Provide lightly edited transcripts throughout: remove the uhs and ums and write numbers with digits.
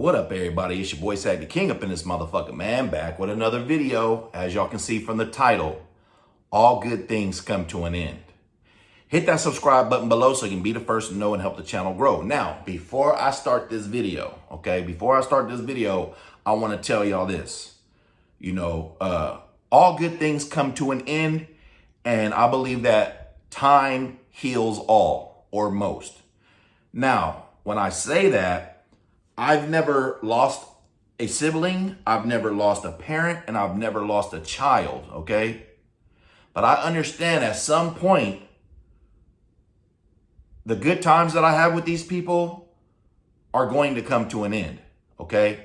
What up, everybody? It's your boy Sag the King up in this motherfucker, man. Back with another video. As y'all can see from the title, all good things come to an end. Hit that subscribe button below so you can be the first to know and help the channel grow. Now, before I start this video, I want to tell y'all this. All good things come to an end, and I believe that time heals all, or most. Now, when I say that, I've never lost a sibling, I've never lost a parent, and I've never lost a child, okay? But I understand at some point, the good times that I have with these people are going to come to an end, okay?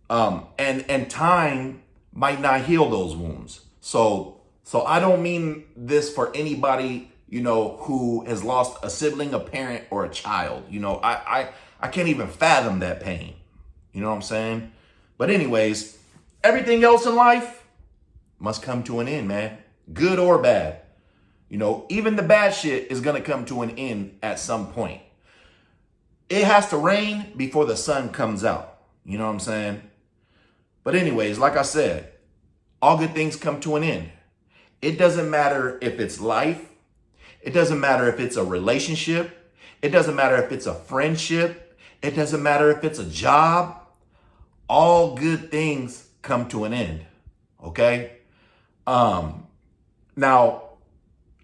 And time might not heal those wounds. So I don't mean this for anybody, who has lost a sibling, a parent, or a child. I can't even fathom that pain. You know what I'm saying? But anyways, everything else in life must come to an end, man. Good or bad. Even the bad shit is going to come to an end at some point. It has to rain before the sun comes out. You know what I'm saying? But anyways, like I said, all good things come to an end. It doesn't matter if it's life. It doesn't matter if it's a relationship. It doesn't matter if it's a friendship. It doesn't matter if it's a job. All good things come to an end. Okay? Now,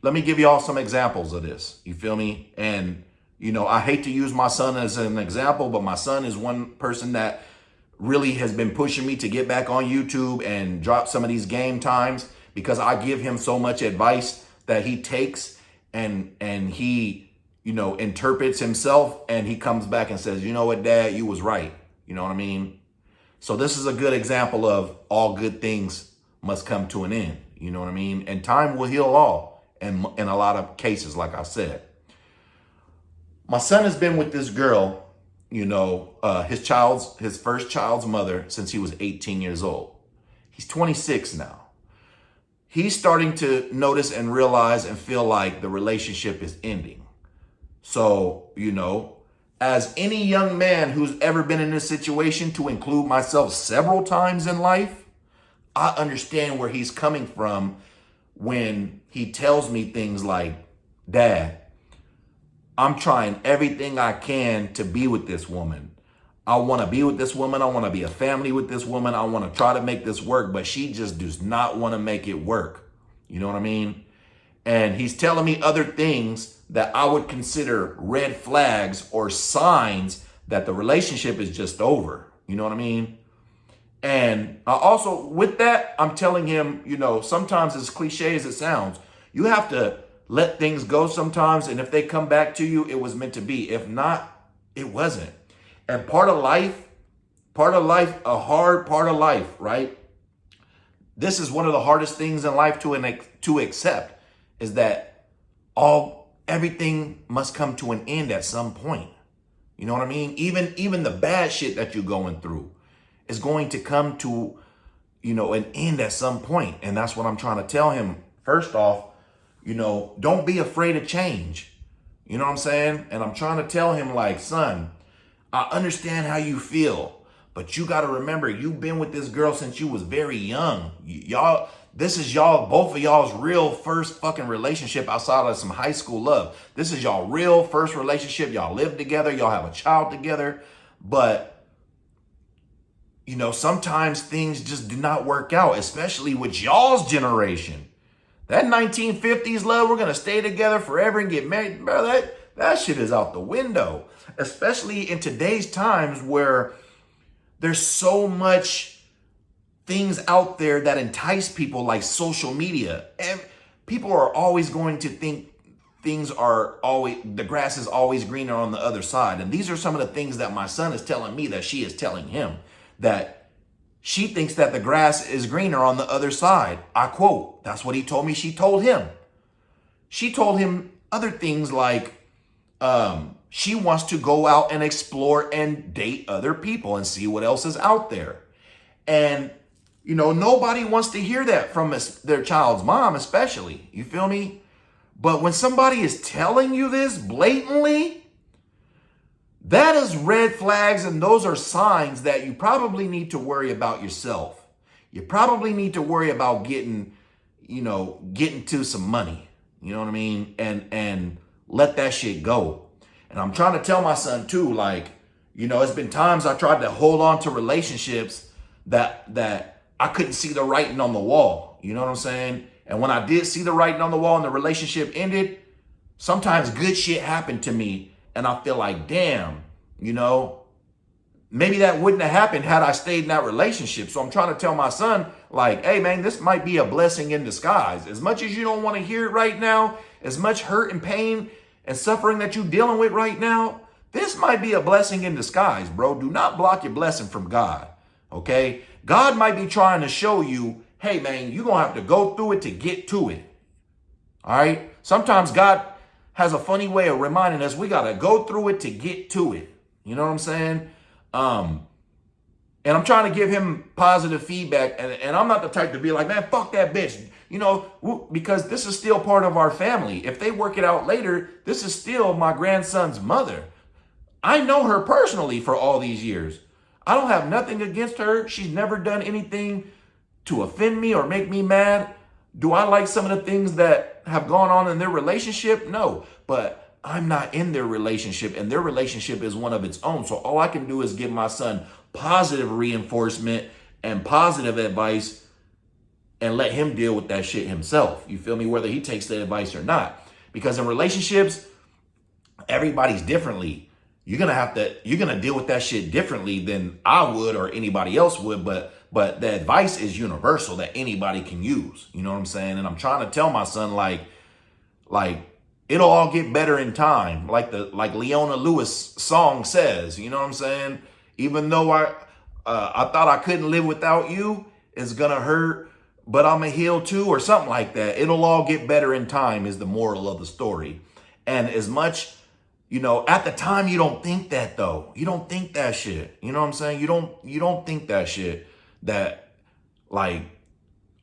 let me give you all some examples of this. You feel me? And, I hate to use my son as an example, but my son is one person that really has been pushing me to get back on YouTube and drop some of these game times, because I give him so much advice that he takes and he, interprets himself, and he comes back and says, you know what, Dad, you was right. You know what I mean? So this is a good example of all good things must come to an end. You know what I mean? And time will heal all in a lot of cases, like I said. My son has been with this girl, his first child's mother, since he was 18 years old. He's 26 now. He's starting to notice and realize and feel like the relationship is ending. So, as any young man who's ever been in this situation, to include myself several times in life, I understand where he's coming from when he tells me things like, Dad, I'm trying everything I can to be with this woman. I want to be with this woman. I want to be a family with this woman. I want to try to make this work, but she just does not want to make it work. You know what I mean? And he's telling me other things that I would consider red flags or signs that the relationship is just over. You know what I mean? And also with that, I'm telling him, sometimes, as cliche as it sounds, you have to let things go sometimes. And if they come back to you, it was meant to be. If not, it wasn't. And part of life, a hard part of life, right? This is one of the hardest things in life to accept, is that everything must come to an end at some point. You know what I mean? Even the bad shit that you're going through is going to come to, an end at some point. And that's what I'm trying to tell him. First off, don't be afraid of change. You know what I'm saying? And I'm trying to tell him, like, son, I understand how you feel, but you got to remember, you've been with this girl since you was very young. This is both of y'all's real first fucking relationship outside of some high school love. This is y'all real first relationship. Y'all live together. Y'all have a child together. But, sometimes things just do not work out, especially with y'all's generation. That 1950s love, we're going to stay together forever and get married. Bro, that shit is out the window. Especially in today's times where there's so much things out there that entice people, like social media. And people are always going to think the grass is always greener on the other side. And these are some of the things that my son is telling me that she is telling him, that she thinks that the grass is greener on the other side. I quote, that's what he told me she told him. She told him other things like, she wants to go out and explore and date other people and see what else is out there. And, nobody wants to hear that from their child's mom, especially. You feel me? But when somebody is telling you this blatantly, that is red flags, and those are signs that you probably need to worry about yourself. You probably need to worry about getting to some money. You know what I mean? And let that shit go. And I'm trying to tell my son too, like, it's been times I tried to hold on to relationships that I couldn't see the writing on the wall. You know what I'm saying? And when I did see the writing on the wall and the relationship ended, sometimes good shit happened to me. And I feel like, damn, maybe that wouldn't have happened had I stayed in that relationship. So I'm trying to tell my son, like, hey, man, this might be a blessing in disguise. As much as you don't want to hear it right now, as much hurt and pain and suffering that you're dealing with right now, this might be a blessing in disguise, bro. Do not block your blessing from God, okay? God might be trying to show you, hey, man, you're going to have to go through it to get to it, all right? Sometimes God has a funny way of reminding us we got to go through it to get to it. You know what I'm saying? And I'm trying to give him positive feedback. And I'm not the type to be like, man, fuck that bitch. Because this is still part of our family. If they work it out later, this is still my grandson's mother. I know her personally for all these years. I don't have nothing against her. She's never done anything to offend me or make me mad. Do I like some of the things that have gone on in their relationship? No, but I'm not in their relationship, and their relationship is one of its own. So all I can do is give my son positive reinforcement and positive advice and let him deal with that shit himself. You feel me? Whether he takes the advice or not. Because in relationships, everybody's differently. You're gonna deal with that shit differently than I would or anybody else would, but the advice is universal that anybody can use. You know what I'm saying? And I'm trying to tell my son, like it'll all get better in time. Like Leona Lewis song says, you know what I'm saying? Even though I thought I couldn't live without you, it's gonna hurt, but I'm a heal too, or something like that. It'll all get better in time is the moral of the story. And as much, at the time you don't think that though. You don't think that shit. You know what I'm saying? You don't think that shit that like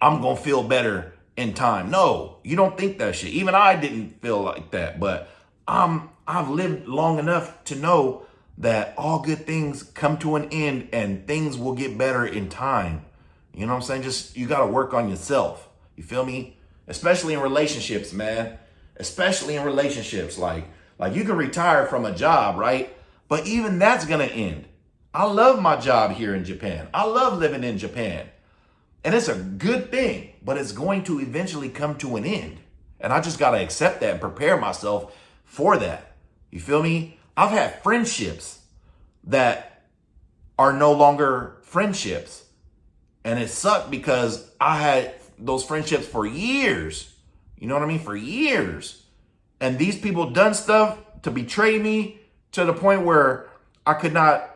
I'm gonna feel better in time. No, you don't think that shit. Even I didn't feel like that, but I've lived long enough to know that all good things come to an end and things will get better in time. You know what I'm saying? Just, you got to work on yourself. You feel me? Especially in relationships, man. Especially in relationships. Like you can retire from a job, right? But even that's going to end. I love my job here in Japan. I love living in Japan. And it's a good thing, but it's going to eventually come to an end. And I just got to accept that and prepare myself for that. You feel me? I've had friendships that are no longer friendships. And it sucked because I had those friendships for years. You know what I mean? For years. And these people done stuff to betray me to the point where I could not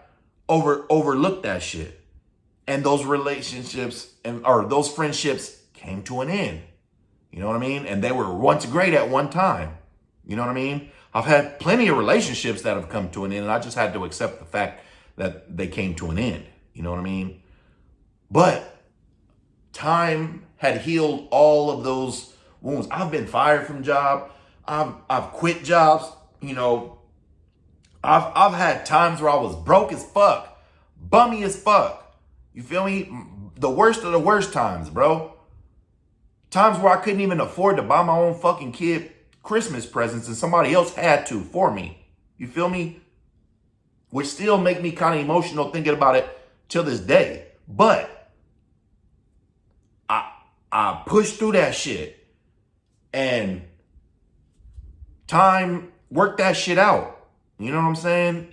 overlook that shit. And those relationships or those friendships came to an end. You know what I mean? And they were once great at one time. You know what I mean? I've had plenty of relationships that have come to an end, and I just had to accept the fact that they came to an end. You know what I mean? But time had healed all of those wounds. I've been fired from job. I've quit jobs. I've had times where I was broke as fuck, bummy as fuck. You feel me? The worst of the worst times, bro. Times where I couldn't even afford to buy my own fucking kid Christmas presents and somebody else had to for me. You feel me? Which still make me kind of emotional thinking about it till this day. But I pushed through that shit and time worked that shit out. You know what I'm saying?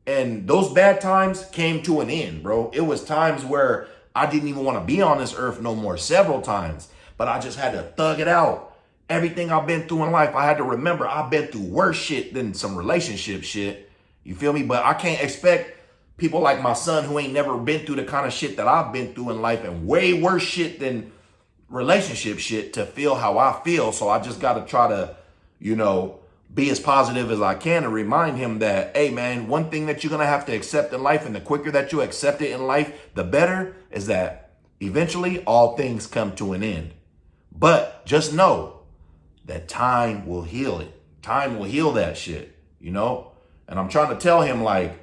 And those bad times came to an end, bro. It was times where I didn't even want to be on this earth no more, several times. But I just had to thug it out. Everything I've been through in life, I had to remember I've been through worse shit than some relationship shit. You feel me? But I can't expect people like my son who ain't never been through the kind of shit that I've been through in life and way worse shit than relationship shit to feel how I feel. So I just got to try to, be as positive as I can and remind him that, hey, man, one thing that you're going to have to accept in life, and the quicker that you accept it in life, the better, is that eventually all things come to an end. But just know that time will heal it. Time will heal that shit, And I'm trying to tell him like,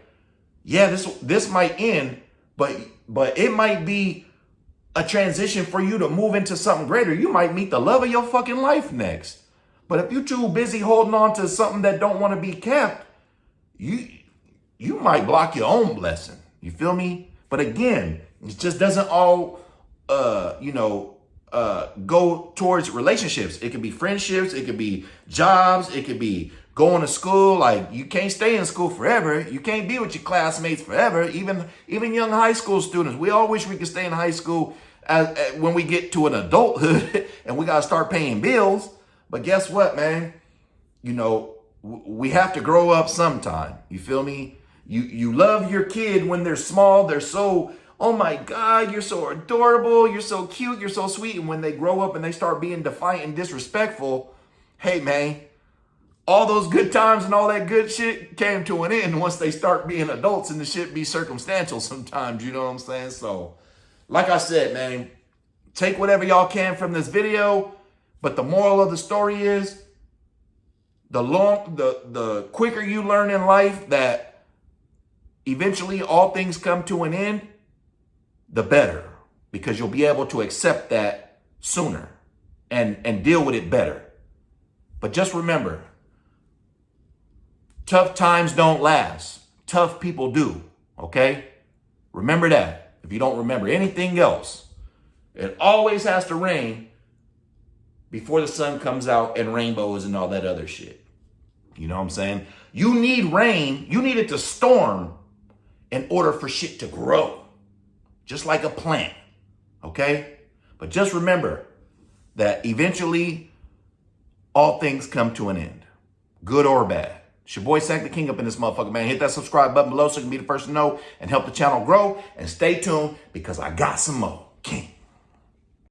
yeah, this might end, but it might be a transition for you to move into something greater. You might meet the love of your fucking life next. But if you're too busy holding on to something that don't want to be kept, you might block your own blessing. You feel me? But again, it just doesn't all go towards relationships. It could be friendships, it could be jobs, it could be going to school. Like, you can't stay in school forever. You can't be with your classmates forever. Even young high school students, we all wish we could stay in high school when we get to an adulthood and we got to start paying bills. But guess what, man? We have to grow up sometime. You feel me? You love your kid when they're small. They're so, oh my God, you're so adorable. You're so cute. You're so sweet. And when they grow up and they start being defiant and disrespectful, hey, man, all those good times and all that good shit came to an end once they start being adults, and the shit be circumstantial sometimes. You know what I'm saying? So, like I said, man, take whatever y'all can from this video. But the moral of the story is, the quicker you learn in life that eventually all things come to an end, the better, because you'll be able to accept that sooner and deal with it better. But just remember, tough times don't last. Tough people do, okay? Remember that. If you don't remember anything else, it always has to rain before the sun comes out and rainbows and all that other shit. You know what I'm saying? You need rain. You need it to storm in order for shit to grow. Just like a plant, okay? But just remember that eventually all things come to an end, good or bad. It's your boy Sack the King up in this motherfucker, man. Hit that subscribe button below so you can be the first to know and help the channel grow. And stay tuned, because I got some more.